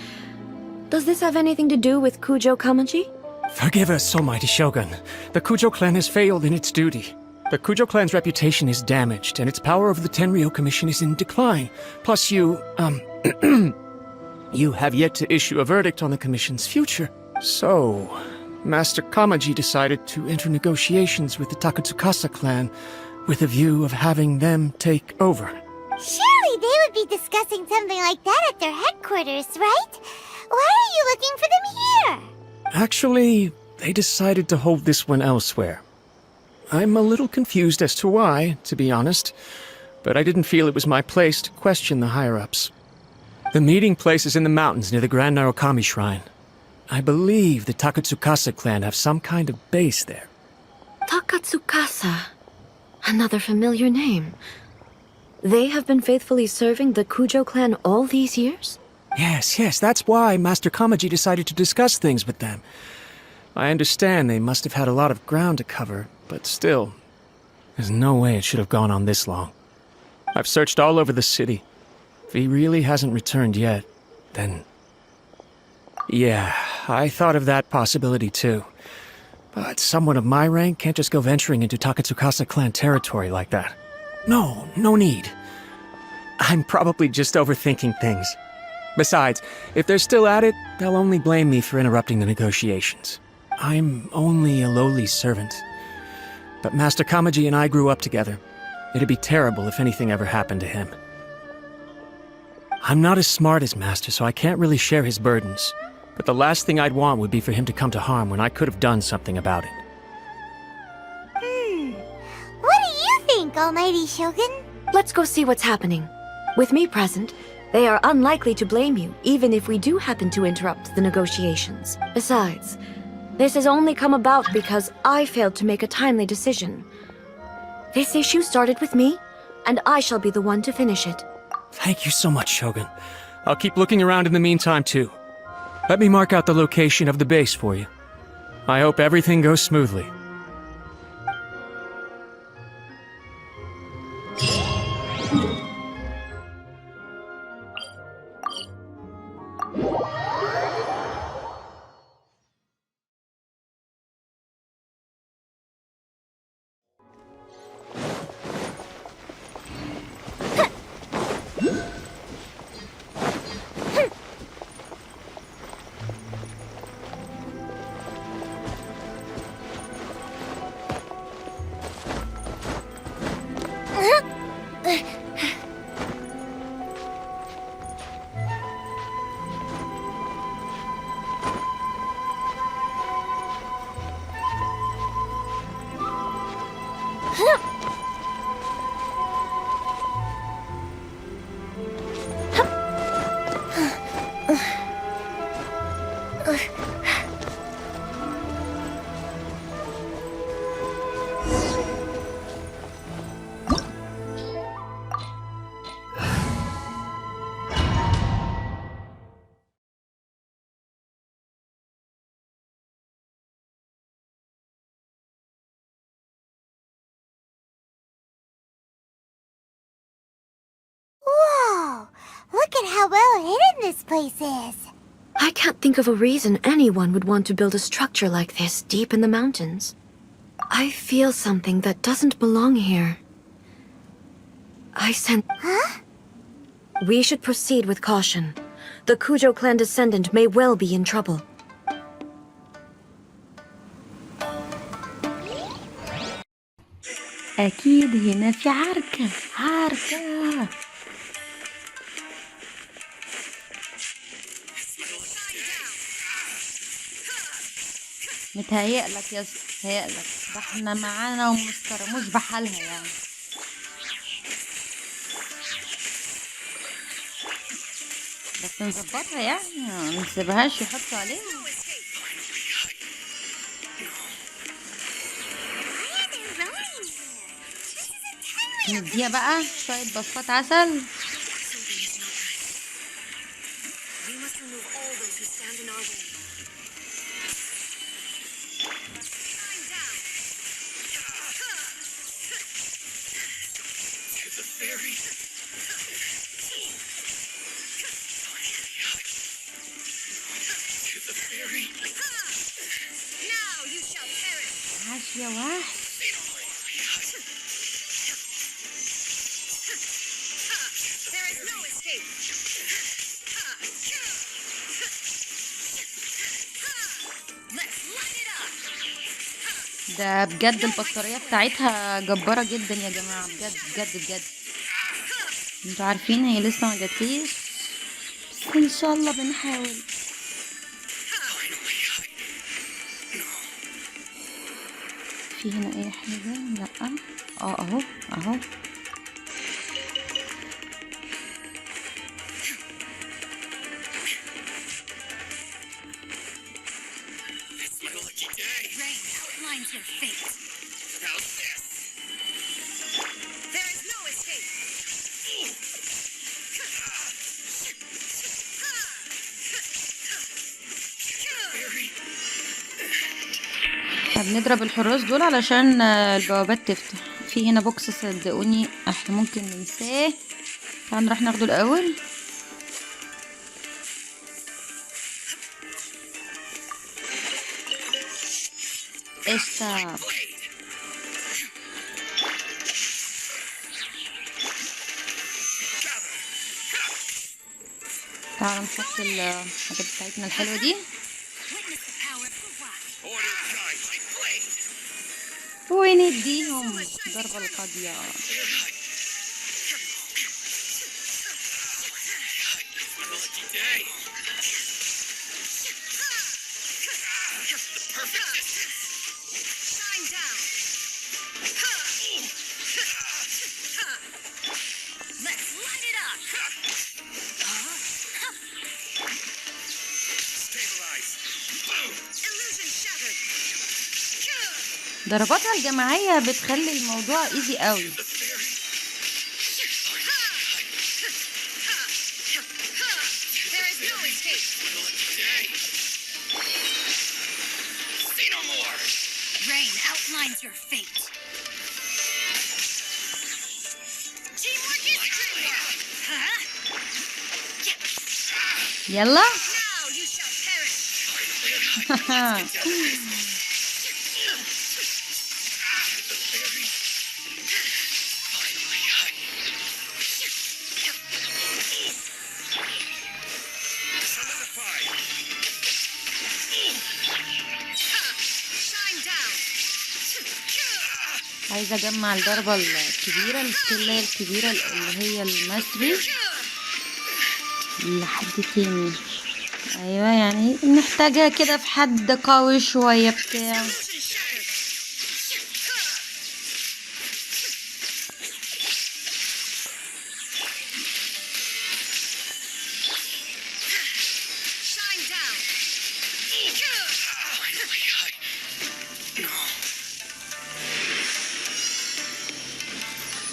J: Does this have anything to do with Kujo Kamaji?
K: Forgive us, almighty Shogun. The Kujo clan has failed in its duty. The Kujo clan's reputation is damaged, and its power over the Tenryou Commission is in decline. Plus you have yet to issue a verdict on the Commission's future. So, Master Kamaji decided to enter negotiations with the Takatsukasa clan with a view of having them take over.
F: Surely they would be discussing something like that at their headquarters, right? Why are you looking for them here?
K: Actually, they decided to hold this one elsewhere. I'm a little confused as to why, to be honest, but I didn't feel it was my place to question the higher-ups. The meeting place is in the mountains near the Grand Narukami Shrine. I believe the Takatsukasa clan have some kind of base there.
J: Takatsukasa. Another familiar name. They have been faithfully serving the Kujo clan all these years?
K: Yes, that's why Master Kamaji decided to discuss things with them. I understand they must have had a lot of ground to cover, but still, there's no way it should have gone on this long. I've searched all over the city. If he really hasn't returned yet, then... Yeah, I thought of that possibility too. But someone of my rank can't just go venturing into Takatsukasa clan territory like that. No need. I'm probably just overthinking things. Besides, if they're still at it, they'll only blame me for interrupting the negotiations. I'm only a lowly servant. But Master Kamaji and I grew up together. It'd be terrible if anything ever happened to him. I'm not as smart as Master, so I can't really share his burdens. But the last thing I'd want would be for him to come to harm when I could have done something about it.
F: What do you think, Almighty Shogun?
J: Let's go see what's happening. With me present, they are unlikely to blame you, even if we do happen to interrupt the negotiations. Besides, this has only come about because I failed to make a timely decision. This issue started with me, and I shall be the one to finish it.
K: Thank you so much, Shogun. I'll keep looking around in the meantime, too. Let me mark out the location of the base for you. I hope everything goes smoothly.
F: Whoa! Look at how well hidden this place is.
J: I can't think of a reason anyone would want to build a structure like this deep in the mountains. I feel something that doesn't belong here. I sent... Huh? We should proceed with caution. The Kujo clan descendant may well be in trouble.
A: اكيد هنا في عركة. متهيألك يا متهيألك، ده احنا معانا ومسترموش بحالها يعني. بس نظبطها يعني، منسيبهاش يحطوا عليها. نديها بقى شوية بصات عسل. عاش يا وحش. ده بجد البطارية بتاعتها جبارة جدا يا جماعة، بجد بجد بجد. انتوا عارفين هي لسه ما جاتليش، بس ان شاء الله بنحاول. في هنا اي حاجة؟ لا. اهو اهو. بنضرب الحراس دول علشان البوابات تفتح. في هنا بوكس صدقوني احنا ممكن ننساه، تعالوا نروح ناخده الاول. قشطة. تعالوا نحط الحاجات بتاعتنا الحلوة دي ونديهم ضربة القاضية. ضرباتها الجماعية بتخلي الموضوع ايزي قوي. يلا. عايزة اجمع الضربة الكبيرة، السكيلة الكبيرة اللي هي المسري لحد تاني. ايوه يعني نحتاجها كده في حد قوي شوية بتاع.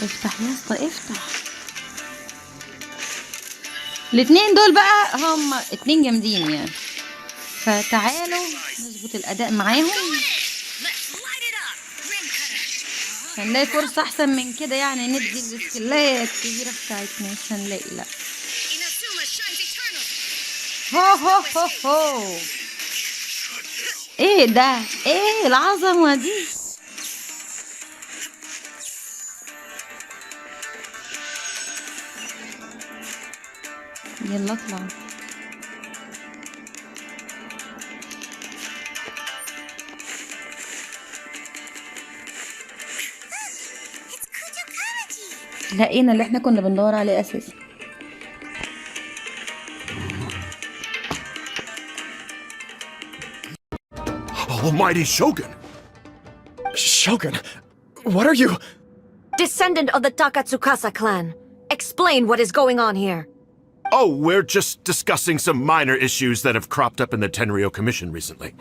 A: افتح يا اسطى افتح. الاتنين دول بقى هم اتنين جامدين يعني، فتعالوا نظبط الاداء معاهم. هنلاقي فرصة احسن من كده يعني، ندي السكلاية الكبيرة بتاعتنا مش هنلاقي. لا هو هو هو هو. ايه ده؟ ايه العظمة دي؟ يلا اطلع. لقينا اللي احنا كنا بندور عليه اساسا.
L: Almighty Shogun!
D: Shogun, what are you?
J: Descendant of the Takatsukasa clan. Explain what is going on here.
L: Oh, we're just discussing some minor issues that have cropped up in the Tenryou Commission recently.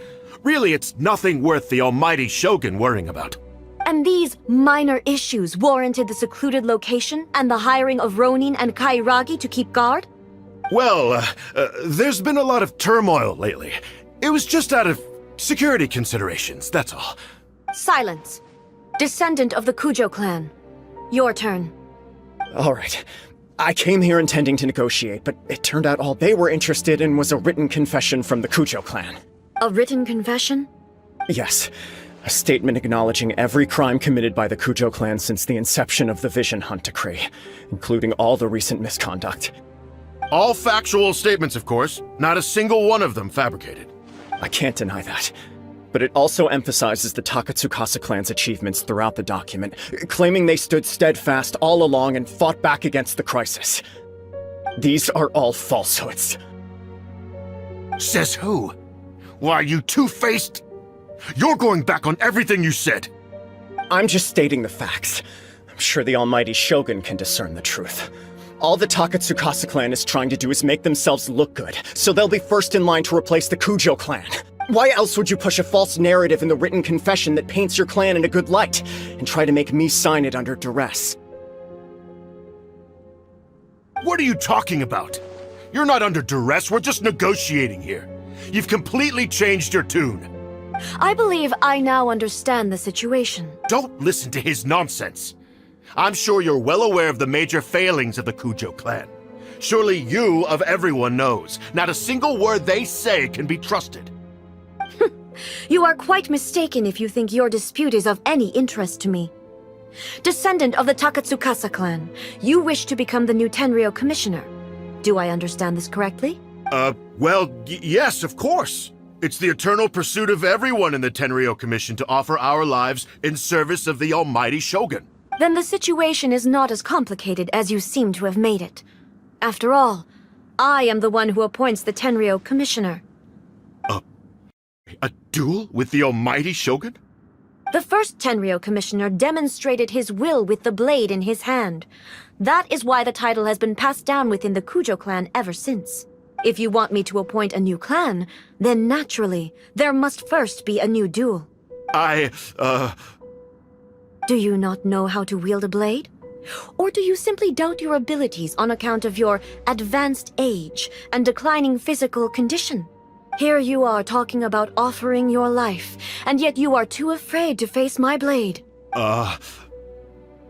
L: Really, it's nothing worth the almighty Shogun worrying about.
J: And these minor issues warranted the secluded location and the hiring of Ronin and Kairagi to keep guard?
L: Well, there's been a lot of turmoil lately. It was just out of security considerations, that's all.
J: Silence. Descendant of the Kujo clan. Your turn.
D: All right. I came here intending to negotiate, but it turned out all they were interested in was a written confession from the Kujo clan.
J: A written confession?
D: Yes. A statement acknowledging every crime committed by the Kujo clan since the inception of the Vision Hunt Decree, including all the recent misconduct.
L: All factual statements, of course. Not a single one of them fabricated.
D: I can't deny that. But it also emphasizes the Takatsukasa clan's achievements throughout the document, claiming they stood steadfast all along and fought back against the crisis. These are all falsehoods.
L: Says who? Why, you two-faced... You're going back on everything you said.
D: I'm just stating the facts. I'm sure the almighty Shogun can discern the truth. All the Takatsukasa clan is trying to do is make themselves look good, so they'll be first in line to replace the Kujo clan. Why else would you push a false narrative in the written confession that paints your clan in a good light, and try to make me sign it under duress?
L: What are you talking about? You're not under duress, we're just negotiating here. You've completely changed your tune.
J: I believe I now understand the situation.
L: Don't listen to his nonsense. I'm sure you're well aware of the major failings of the Kujo clan. Surely you, of everyone, knows. Not a single word they say can be trusted.
J: You are quite mistaken if you think your dispute is of any interest to me. Descendant of the Takatsukasa clan, you wish to become the new Tenryou commissioner. Do I understand this correctly?
L: Well, yes, of course. It's the eternal pursuit of everyone in the Tenryou Commission to offer our lives in service of the almighty Shogun.
J: Then the situation is not as complicated as you seem to have made it. After all, I am the one who appoints the Tenryou commissioner.
L: A duel with the almighty Shogun?
J: The first Tenryou commissioner demonstrated his will with the blade in his hand. That is why the title has been passed down within the Kujo clan ever since. If you want me to appoint a new clan, then naturally, there must first be a new duel. Do you not know how to wield a blade? Or do you simply doubt your abilities on account of your advanced age and declining physical condition? Here you are talking about offering your life, and yet you are too afraid to face my blade.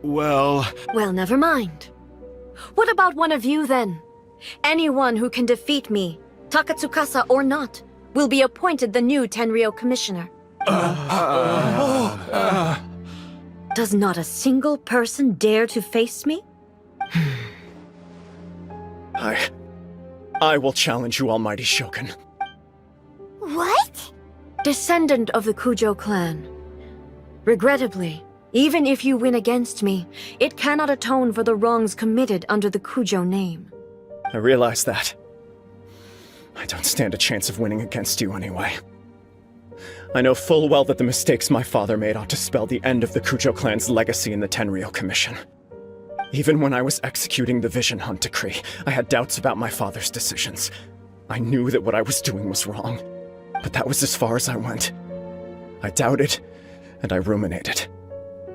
L: Well,
J: never mind. What about one of you, then? Anyone who can defeat me, Takatsukasa or not, will be appointed the new Tenryou commissioner. Does not a single person dare to face me?
D: I will challenge you, almighty Shogun.
F: What?
J: Descendant of the Kujo clan. Regrettably, even if you win against me, it cannot atone for the wrongs committed under the Kujo name.
D: I realize that. I don't stand a chance of winning against you anyway. I know full well that the mistakes my father made ought to spell the end of the Kujo clan's legacy in the Tenryou Commission. Even when I was executing the Vision Hunt Decree, I had doubts about my father's decisions. I knew that what I was doing was wrong, but that was as far as I went. I doubted, and I ruminated.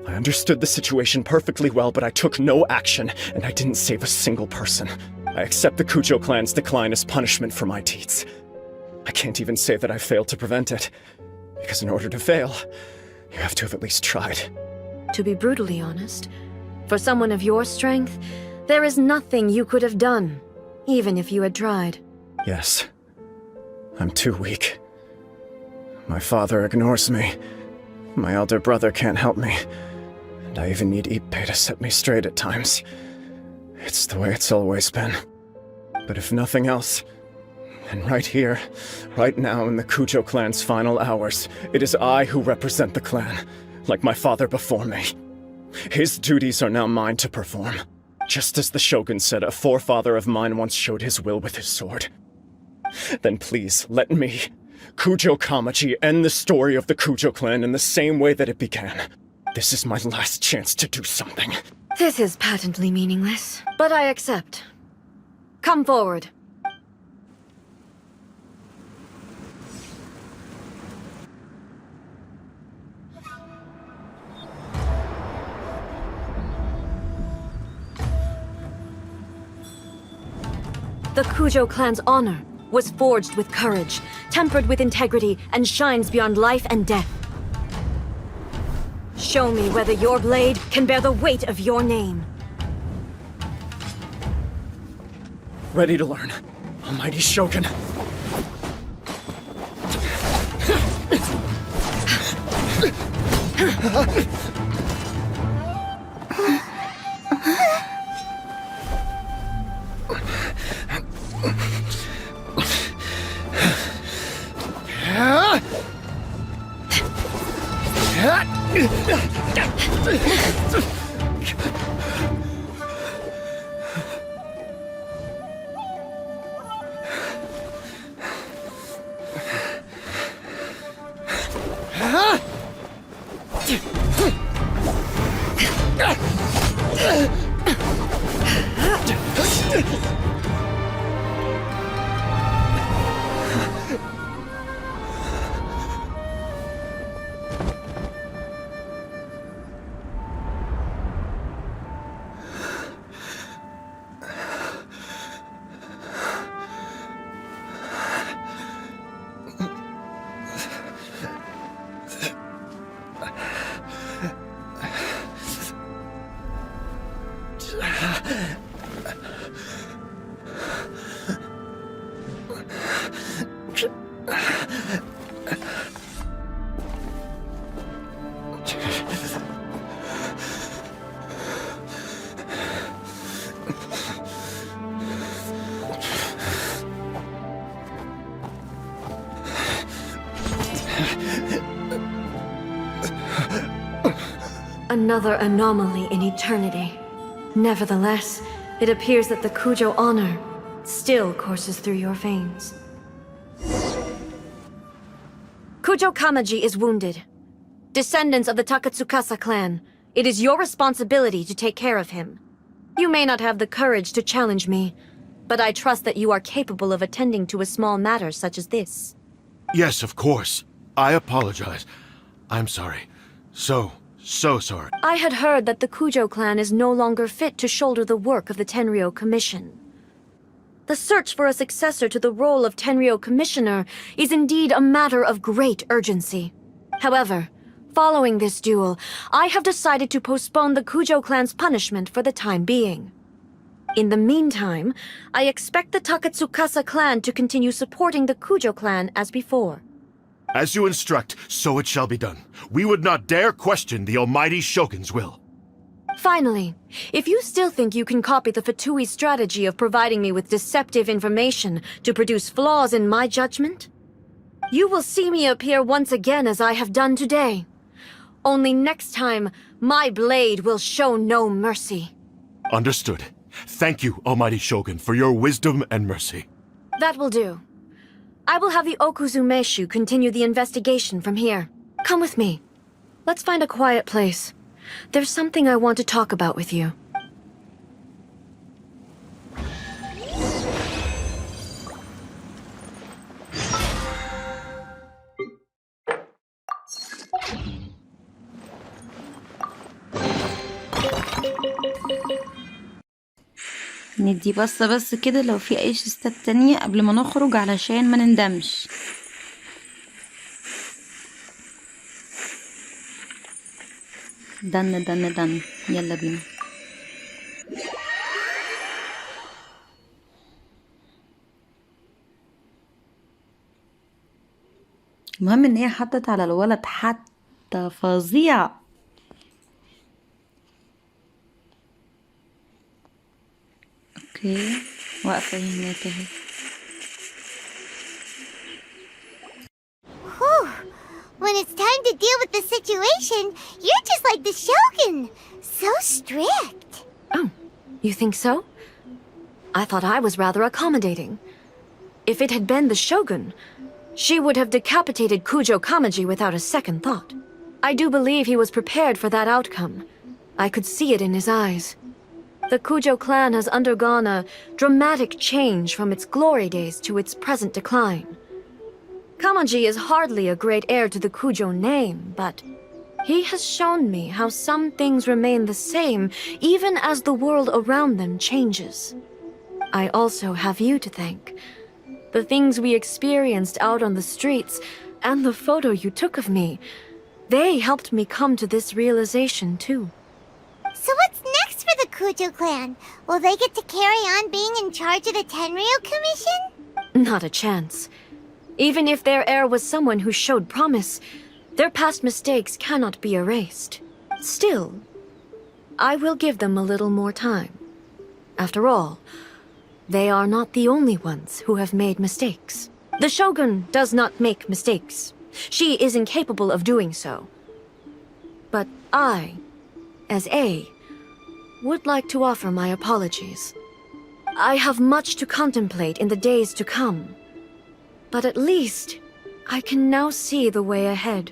D: I understood the situation perfectly well, but I took no action, and I didn't save a single person. I accept the Kujo clan's decline as punishment for my deeds. I can't even say that I failed to prevent it, because in order to fail, you have to have at least tried.
J: To be brutally honest, for someone of your strength, there is nothing you could have done, even if you had tried.
D: Yes, I'm too weak. My father ignores me. My elder brother can't help me. And I even need Ippei to set me straight at times. It's the way it's always been. But if nothing else, and right here, right now in the Kujo clan's final hours, it is I who represent the clan, like my father before me. His duties are now mine to perform. Just as the Shogun said a forefather of mine once showed his will with his sword. Then please, let me, Kujo Kamaji, end the story of the Kujo clan in the same way that it began. This is my last chance to do something.
J: This is patently meaningless, but I accept. Come forward. The Kujo clan's honor was forged with courage, tempered with integrity, and shines beyond life and death. Show me whether your blade can bear the weight of your name.
D: Ready to learn, Almighty Shogun.
J: Another anomaly in eternity. Nevertheless, it appears that the Kujo honor still courses through your veins. Kujo Kamaji is wounded. Descendants of the Takatsukasa clan, it is your responsibility to take care of him. You may not have the courage to challenge me, but I trust that you are capable of attending to a small matter such as this.
L: Yes, of course. I apologize. I'm sorry. So sorry.
J: I had heard that the Kujo clan is no longer fit to shoulder the work of the Tenryou Commission. The search for a successor to the role of Tenryou Commissioner is indeed a matter of great urgency. However, following this duel, I have decided to postpone the Kujo clan's punishment for the time being. In the meantime, I expect the Takatsukasa clan to continue supporting the Kujo clan as before.
L: As you instruct, so it shall be done. We would not dare question the Almighty Shogun's will.
J: Finally, if you still think you can copy the Fatui's strategy of providing me with deceptive information to produce flaws in my judgment, you will see me appear once again as I have done today. Only next time, my blade will show no mercy.
L: Understood. Thank you, Almighty Shogun, for your wisdom and mercy.
J: That will do. I will have the Okuzumeshu continue the investigation from here. Come with me. Let's find a quiet place. There's something I want to talk about with you.
A: ندي بس كده لو في اي شيستات تانية قبل ما نخرج علشان ما نندمش. دن يلا بينا. المهم ان هي حطت على الولد حتى فظيع. اوكي واقفة هناك اهي.
F: Whew. When it's time to deal with the situation, you're just like the Shogun. So strict.
J: Oh, you think so? I thought I was rather accommodating. If it had been the Shogun, she would have decapitated Kujo Kamaji without a second thought. I do believe he was prepared for that outcome. I could see it in his eyes. The Kujo clan has undergone a dramatic change from its glory days to its present decline. Kamaji is hardly a great heir to the Kujo name, but he has shown me how some things remain the same even as the world around them changes. I also have you to thank. The things we experienced out on the streets, and the photo you took of me, they helped me come to this realization too.
F: So what's next for the Kujo clan? Will they get to carry on being in charge of the Tenryo Commission?
J: Not a chance. Even if their heir was someone who showed promise, their past mistakes cannot be erased. Still, I will give them a little more time. After all, they are not the only ones who have made mistakes. The Shogun does not make mistakes. She is incapable of doing so. But I, as A, would like to offer my apologies. I have much to contemplate in the days to come. But at least, I can now see the way ahead.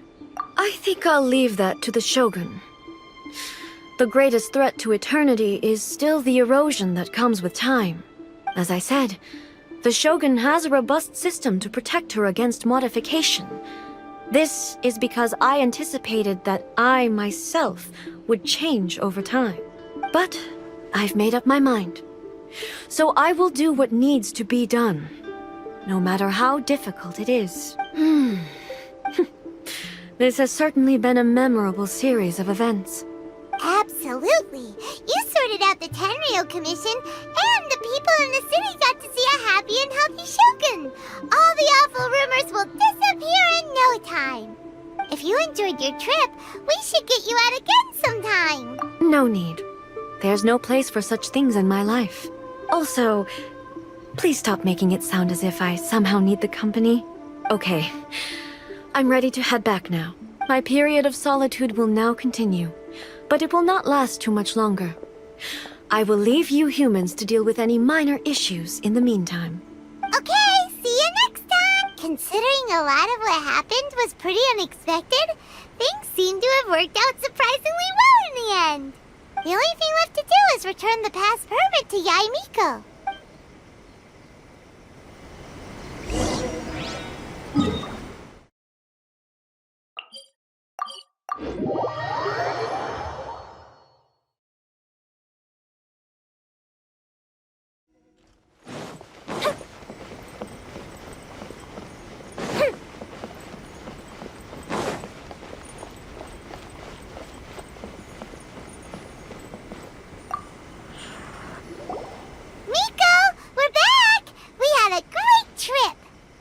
J: I think I'll leave that to the Shogun. The greatest threat to eternity is still the erosion that comes with time. As I said, the Shogun has a robust system to protect her against modification. This is because I anticipated that I myself would change over time. But I've made up my mind. So I will do what needs to be done, no matter how difficult it is. This has certainly been a memorable series of events.
F: Absolutely. You sorted out the Tenryo Commission, and the people in the city got to see a happy and healthy Shogun. All the awful rumors will disappear in no time. If you enjoyed your trip, we should get you out again sometime.
J: No need. There's no place for such things in my life. Also, please stop making it sound as if I somehow need the company. Okay, I'm ready to head back now. My period of solitude will now continue, but it will not last too much longer. I will leave you humans to deal with any minor issues in the meantime.
F: Okay, see you next time. Considering a lot of what happened was pretty unexpected, things seem to have worked out surprisingly well in the end. The only thing left to do is return the past permit to Yaimiko.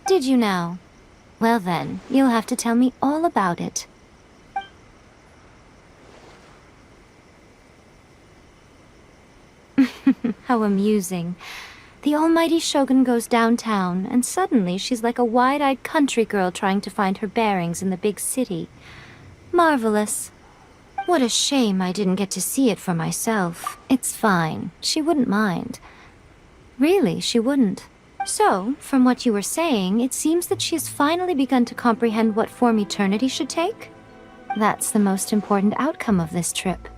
G: Did you now? Well then, you'll have to tell me all about it. How amusing. The almighty Shogun goes downtown, and suddenly she's like a wide-eyed country girl trying to find her bearings in the big city. Marvelous. What a shame I didn't get to see it for myself. It's fine. She wouldn't mind. Really, she wouldn't. So, from what you were saying, it seems that she has finally begun to comprehend what form eternity should take? That's the most important outcome of this trip.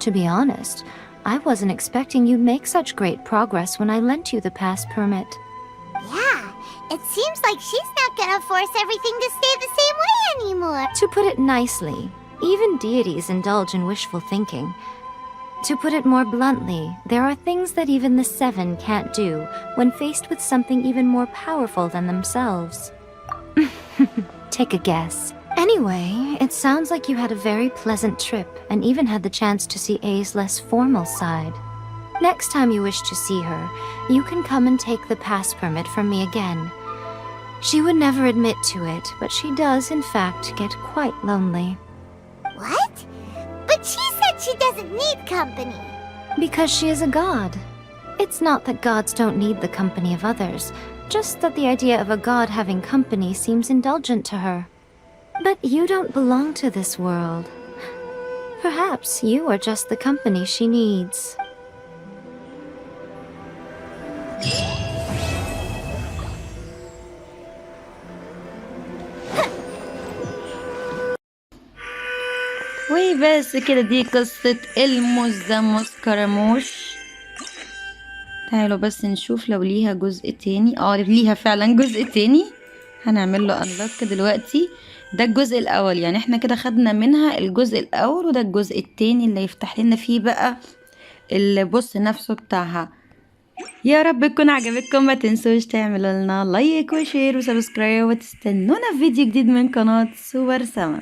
G: To be honest, I wasn't expecting you'd make such great progress when I lent you the pass permit.
F: Yeah, it seems like she's not gonna force everything to stay the same way anymore.
G: To put it nicely, even deities indulge in wishful thinking. To put it more bluntly, there are things that even the Seven can't do when faced with something even more powerful than themselves. Take a guess. Anyway, it sounds like you had a very pleasant trip and even had the chance to see A's less formal side. Next time you wish to see her, you can come and take the pass permit from me again. She would never admit to it, but she does in fact get quite lonely.
F: What? But she said she doesn't need company.
G: Because she is a god. It's not that gods don't need the company of others, just that the idea of a god having company seems indulgent to her. But you don't belong to this world. Perhaps you are just the company she needs.
A: وبس كده دي قصة المزموس كرموش. تعالوا بس نشوف لو ليها جزء تاني. ليها فعلا جزء تاني، هنعمل له انلوك دلوقتي. ده الجزء الاول، يعني احنا كده خدنا منها الجزء الاول، وده الجزء التاني اللي يفتح لنا فيه بقى البوس نفسه بتاعها. يا رب تكون عجبتكم، ما تنسوش تعملوا لنا لايك وشير وسبسكرايب، وتستنونا في فيديو جديد من قناة سوبر سما.